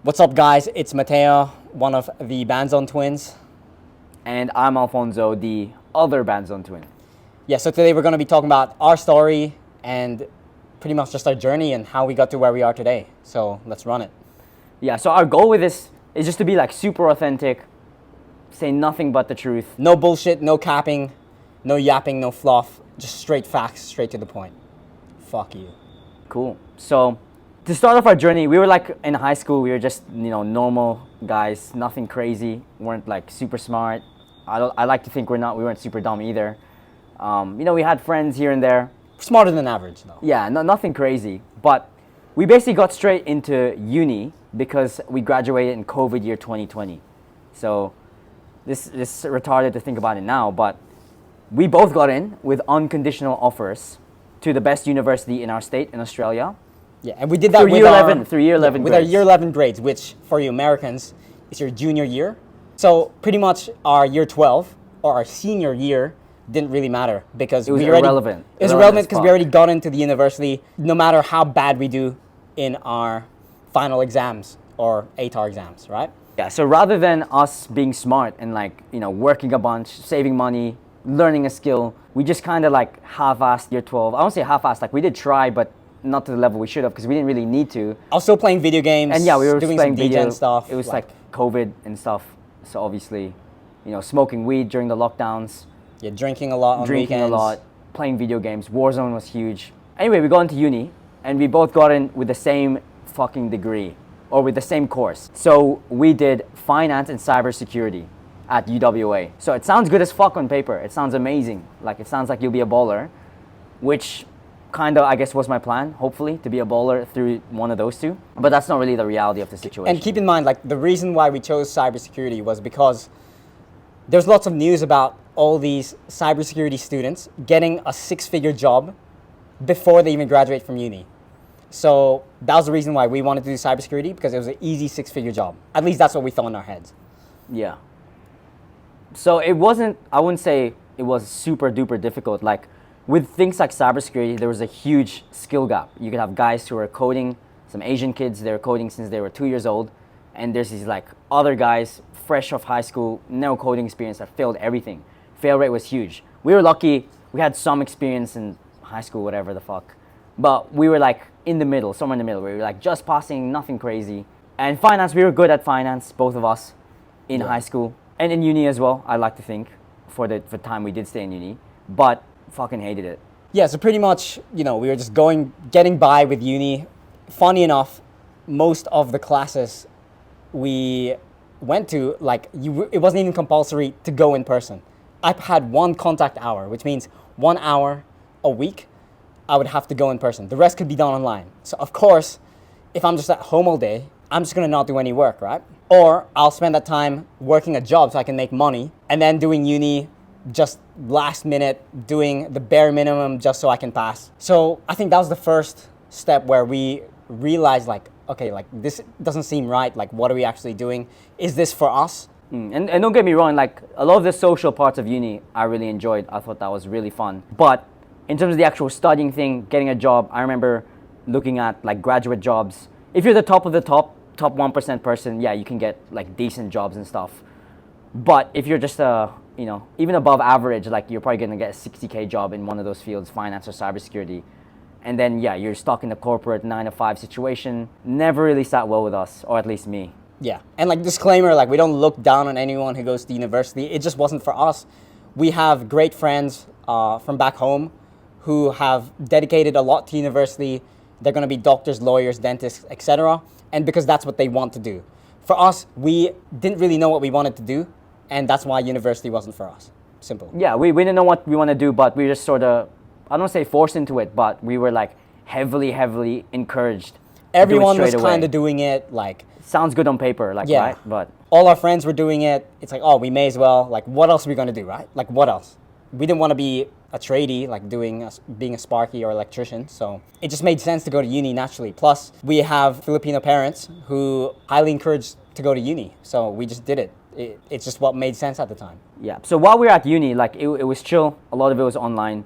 What's up, guys? It's Mateo, one of the Bandzone twins. And I'm Alfonso, the other Bandzone twin. Yeah, so today we're going to be talking about our story and pretty much just our journey and how we got to where we are today. So let's run it. Yeah, so our goal with this is just to be like super authentic, say nothing but the truth. No bullshit, no capping, no yapping, no fluff. Just straight facts, straight to the point. Fuck you. Cool. So to start off our journey, we were like in high school, we were just, normal guys, nothing crazy, weren't like super smart. I like to think we weren't super dumb either. We had friends here and there. Smarter than average, though. Yeah, nothing crazy. But we basically got straight into uni because we graduated in COVID year 2020. So this is retarded to think about it now, but we both got in with unconditional offers to the best university in our state in Australia. Yeah, and we did that Through year 11 with our grades. year 11 grades, which for you Americans is your junior year. So pretty much our year 12 or our senior year didn't really matter because It was we already, irrelevant. It was Irrelevant irrelevant as because we fuck. already got into the university, no matter how bad we do in our final exams or ATAR exams, right? Yeah, so rather than us being smart and working a bunch, saving money, learning a skill, we just kind of like half-assed year 12. I don't say half-assed, like we did try, but not to the level we should have because we didn't really need to. I was still playing video games. And yeah, we were doing playing some video DGen stuff. It was like COVID and stuff. So obviously, smoking weed during the lockdowns, yeah, drinking a lot on drinking weekends. a lot, playing video games. Warzone was huge. Anyway, we got into uni and we both got in with the same fucking degree or with the same course. So we did finance and cybersecurity at UWA. So it sounds good as fuck on paper. It sounds amazing. Like it sounds like you'll be a baller, which kind of, I guess, was my plan, hopefully, to be a baller through one of those two. But that's not really the reality of the situation. And keep in mind, like, the reason why we chose cybersecurity was because there's lots of news about all these cybersecurity students getting a six-figure job before they even graduate from uni. So that was the reason why we wanted to do cybersecurity, because it was an easy six-figure job. At least that's what we thought in our heads. Yeah. So it wasn't, I wouldn't say it was super duper difficult. Like with things like cybersecurity, there was a huge skill gap. You could have guys who are coding, some Asian kids, they were coding since they were 2 years old. And there's these like other guys fresh off high school, no coding experience that failed everything. Fail rate was huge. We were lucky, we had some experience in high school, whatever the fuck. But we were like in the middle, somewhere in the middle. We were like just passing, nothing crazy. And finance, we were good at finance, both of us, in high school. And in uni as well, I like to think, for the time we did stay in uni. But fucking hated it. Yeah, so pretty much, we were just getting by with uni. Funny enough, most of the classes we went to, it wasn't even compulsory to go in person. I had one contact hour, which means 1 hour a week I would have to go in person. The rest could be done online. So of course, if I'm just at home all day, I'm just gonna not do any work, right? Or I'll spend that time working a job so I can make money and then doing uni just last minute, doing the bare minimum just so I can pass. So I think that was the first step where we realized okay, this doesn't seem right. Like, what are we actually doing? Is this for us? And don't get me wrong, like a lot of the social parts of uni I really enjoyed. I thought that was really fun. But in terms of the actual studying thing, getting a job, I remember looking at like graduate jobs. If you're the top of the top 1% person, yeah, you can get like decent jobs and stuff. But if you're just even above average, like you're probably gonna get a 60K job in one of those fields, finance or cybersecurity. And then yeah, you're stuck in the corporate 9-to-5 situation. Never really sat well with us, or at least me. Yeah, and like disclaimer, like we don't look down on anyone who goes to university. It just wasn't for us. We have great friends from back home who have dedicated a lot to university. They're going to be doctors, lawyers, dentists, etc. And because that's what they want to do. For us, we didn't really know what we wanted to do, and that's why university wasn't for us. Simple. Yeah, we didn't know what we want to do, but we just sort of, I don't say forced into it, but we were like heavily encouraged. Everyone was kind of doing it, like... Sounds good on paper, like, yeah, right? But all our friends were doing it. It's like, oh, we may as well. Like, what else are we going to do, right? Like, what else? We didn't want to be a tradie, like being a Sparky or electrician. So it just made sense to go to uni naturally. Plus, we have Filipino parents who highly encouraged to go to uni. So we just did it. It's just what made sense at the time. yeah, so while we were at uni, like it was chill. A lot of it was online.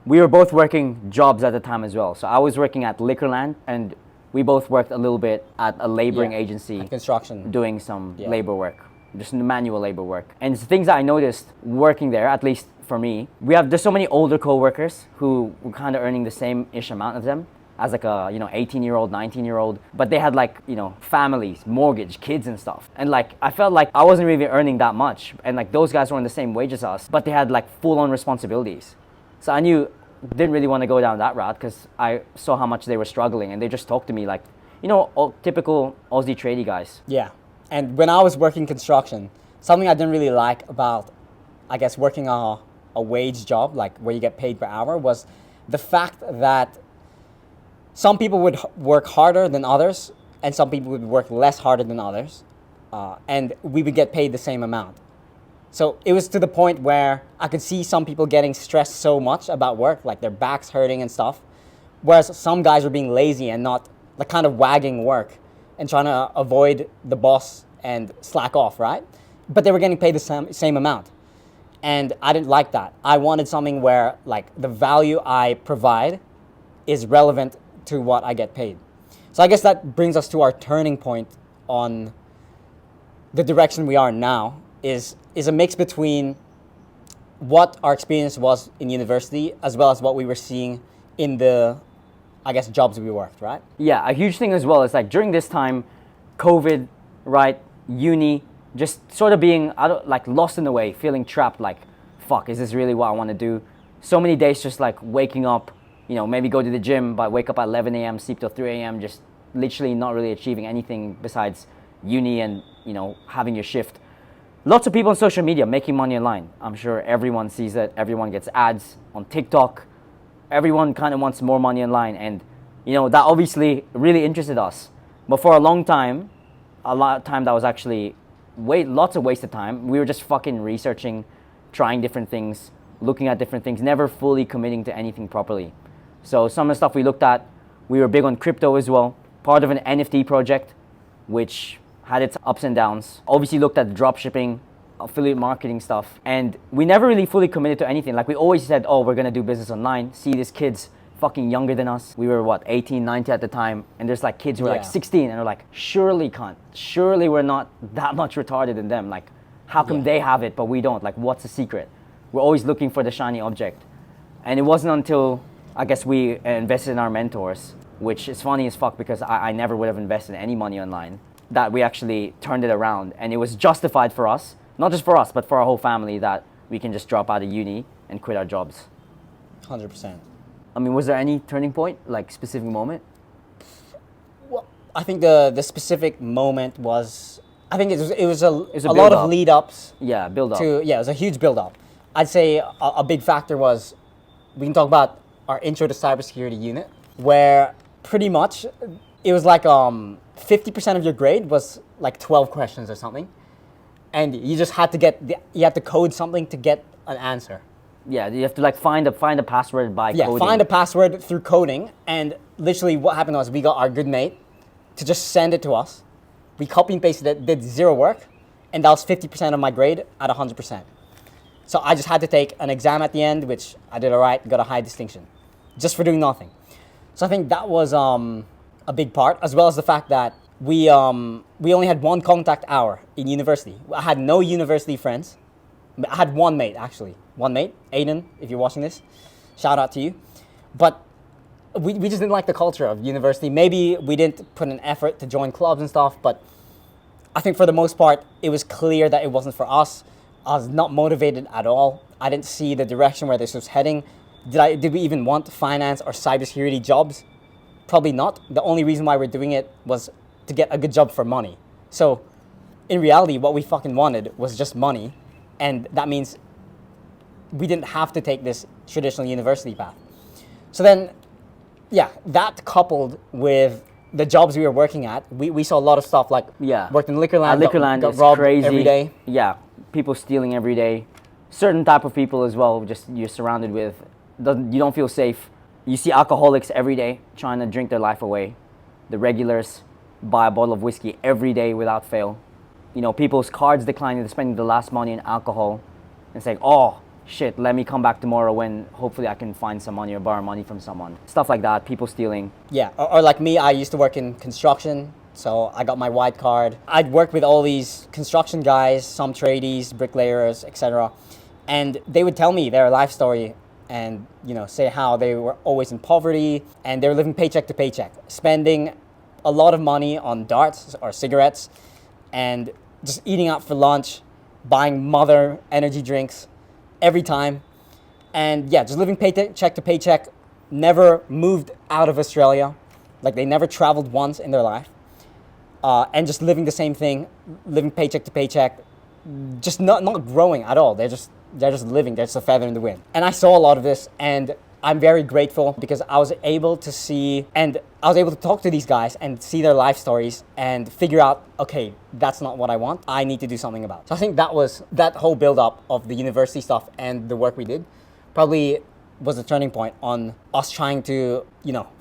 We were both working jobs at the time as well. So I was working at Liquorland, and we both worked a little bit at a laboring Yeah, agency at construction. doing some Yeah. labor work, just manual labor work. And it's the things that I noticed working there, at least for me, there's so many older coworkers who were kind of earning the same-ish amount of them as like a 18-year-old, 19-year-old, but they had like families, mortgage, kids and stuff. And like I felt like I wasn't really earning that much, and like those guys were on the same wage as us, but they had like full-on responsibilities. So I knew didn't really want to go down that route because I saw how much they were struggling, and they just talked to me like typical Aussie tradie guys. Yeah. And when I was working construction, something I didn't really like about, I guess, working a wage job, like where you get paid per hour, was the fact that some people would work harder than others, and some people would work less harder than others, and we would get paid the same amount. So it was to the point where I could see some people getting stressed so much about work, like their backs hurting and stuff, whereas some guys were being lazy and not like kind of wagging work and trying to avoid the boss and slack off, right? But they were getting paid the same amount. And I didn't like that. I wanted something where like the value I provide is relevant to what I get paid. So I guess that brings us to our turning point on the direction we are now is a mix between what our experience was in university as well as what we were seeing in the, I guess, jobs we worked, right? Yeah, a huge thing as well is like during this time, COVID, right, uni, just sort of being like lost in the way, feeling trapped, like, fuck, is this really what I want to do? So many days just like waking up, maybe go to the gym, but wake up at 11 a.m., sleep till 3 a.m., just literally not really achieving anything besides uni and, having your shift. Lots of people on social media making money online. I'm sure everyone sees it. Everyone gets ads on TikTok. Everyone kind of wants more money online. And, that obviously really interested us. But for a long time, a lot of time that was actually lots of wasted time. We were just fucking researching, trying different things, looking at different things, never fully committing to anything properly. So some of the stuff we looked at, we were big on crypto as well. Part of an NFT project, which had its ups and downs. Obviously looked at drop shipping, affiliate marketing stuff, and we never really fully committed to anything. Like we always said, oh, we're gonna do business online. See these kids fucking younger than us. We were 18, 19 at the time, and there's like kids who were like 16 and they're like, surely we're not that much retarded than them. Like, how come they have it but we don't? Like, what's the secret? We're always looking for the shiny object. And it wasn't until I guess we invested in our mentors, which is funny as fuck because I never would have invested any money online, that we actually turned it around. And it was justified for us, not just for us, but for our whole family, that we can just drop out of uni and quit our jobs. 100%. I mean, was there any turning point, like specific moment? Well, I think the specific moment was, I think it was a lot build-up. of lead ups. Yeah, build up. It was a huge build up. I'd say a big factor was, we can talk about our intro to cybersecurity unit, where pretty much it was like 50% of your grade was like 12 questions or something, and you just had to code something to get an answer. Yeah, you have to like find a password by coding. Find a password through coding, and literally what happened was we got our good mate to just send it to us. We copy and pasted it, did zero work, and that was 50% of my grade at 100%. So I just had to take an exam at the end, which I did all right, got a high distinction, just for doing nothing. So I think that was a big part, as well as the fact that we only had one contact hour in university. I had no university friends. I had one mate, actually. One mate, Aiden, if you're watching this, shout out to you. But we just didn't like the culture of university. Maybe we didn't put an effort to join clubs and stuff, but I think for the most part, it was clear that it wasn't for us. I was not motivated at all. I didn't see the direction where this was heading. Did we even want finance or cybersecurity jobs? Probably not. The only reason why we're doing it was to get a good job for money. So in reality, what we fucking wanted was just money. And that means we didn't have to take this traditional university path. So then, that coupled with the jobs we were working at, we saw a lot of stuff like worked in Liquorland, got robbed crazy. every day. Yeah, people stealing every day. Certain type of people as well, just you're surrounded with. You don't feel safe. You see alcoholics every day trying to drink their life away. The regulars buy a bottle of whiskey every day without fail. People's cards declining, they're spending the last money on alcohol and saying, oh, shit, let me come back tomorrow when hopefully I can find some money or borrow money from someone. Stuff like that, people stealing. Yeah, or like me, I used to work in construction, so I got my white card. I'd work with all these construction guys, some tradies, bricklayers, etc. And they would tell me their life story and, say how they were always in poverty and they were living paycheck to paycheck, spending a lot of money on darts or cigarettes and just eating out for lunch, buying Mother energy drinks every time. And yeah, just living paycheck to paycheck, never moved out of Australia. Like they never traveled once in their life. And just living the same thing, living paycheck to paycheck, just not growing at all. They're just living, they're just a feather in the wind. And I saw a lot of this, and I'm very grateful because I was able to see, and I was able to talk to these guys and see their life stories and figure out, okay, that's not what I want. I need to do something about it. So I think that whole build up of the university stuff and the work we did probably was the turning point on us trying to,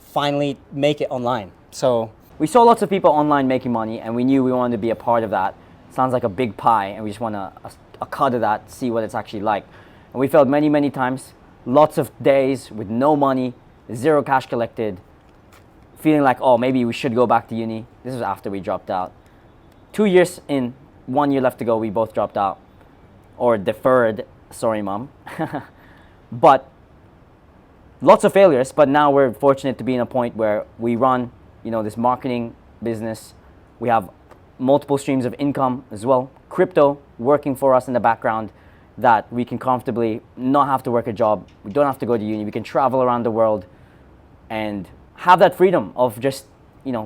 finally make it online. So we saw lots of people online making money, and we knew we wanted to be a part of that. Sounds like a big pie, and we just want a cut of that, see what it's actually like. And we failed many, many times. Lots of days with no money, zero cash collected, feeling like, oh, maybe we should go back to uni. This was after we dropped out. 2 years in, 1 year left to go, we both dropped out. Or deferred, sorry mom. But lots of failures, but now we're fortunate to be in a point where we run, this marketing business. We have multiple streams of income as well. Crypto working for us in the background, that we can comfortably not have to work a job. We don't have to go to uni. We can travel around the world and have that freedom of just,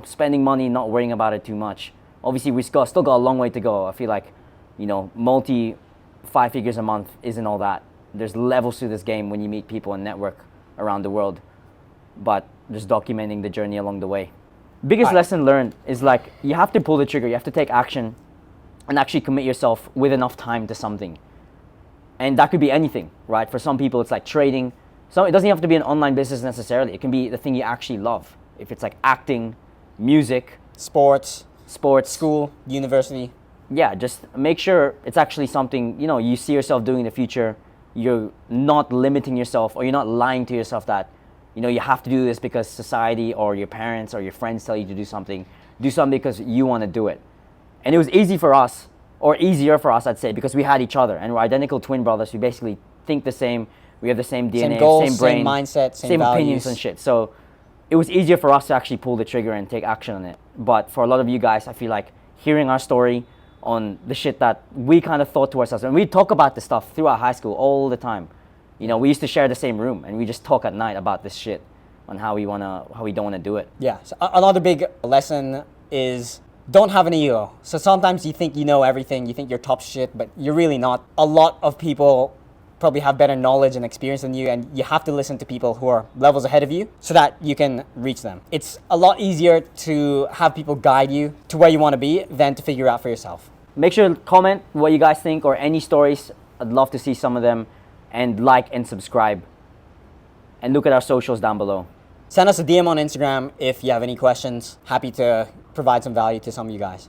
spending money, not worrying about it too much. Obviously, we still got a long way to go. I feel like, multi 5 figures a month isn't all that. There's levels to this game when you meet people and network around the world, but just documenting the journey along the way. Biggest lesson learned is like, you have to pull the trigger. You have to take action and actually commit yourself with enough time to something. And that could be anything, right? For some people, it's like trading. So it doesn't have to be an online business necessarily. It can be the thing you actually love. If it's like acting, music, sports, school, university. Yeah, just make sure it's actually something, you see yourself doing in the future. You're not limiting yourself, or you're not lying to yourself that, you have to do this because society or your parents or your friends tell you to do something. Do something because you want to do it. And it was easy for us, or easier for us, I'd say, because we had each other and we're identical twin brothers. We basically think the same. We have the same DNA, same goals, same brain, same mindset, same values. Opinions and shit. So it was easier for us to actually pull the trigger and take action on it. But for a lot of you guys, I feel like hearing our story on the shit that we kind of thought to ourselves, and we talk about this stuff throughout high school all the time. We used to share the same room, and we just talk at night about this shit on how we don't want to do it. Yeah. So another big lesson is, don't have an ego. So sometimes you think you know everything, you think you're top shit, but you're really not. A lot of people probably have better knowledge and experience than you, and you have to listen to people who are levels ahead of you so that you can reach them. It's a lot easier to have people guide you to where you want to be than to figure out for yourself. Make sure to comment what you guys think, or any stories. I'd love to see some of them, and like and subscribe. And look at our socials down below. Send us a DM on Instagram if you have any questions. Happy to provide some value to some of you guys.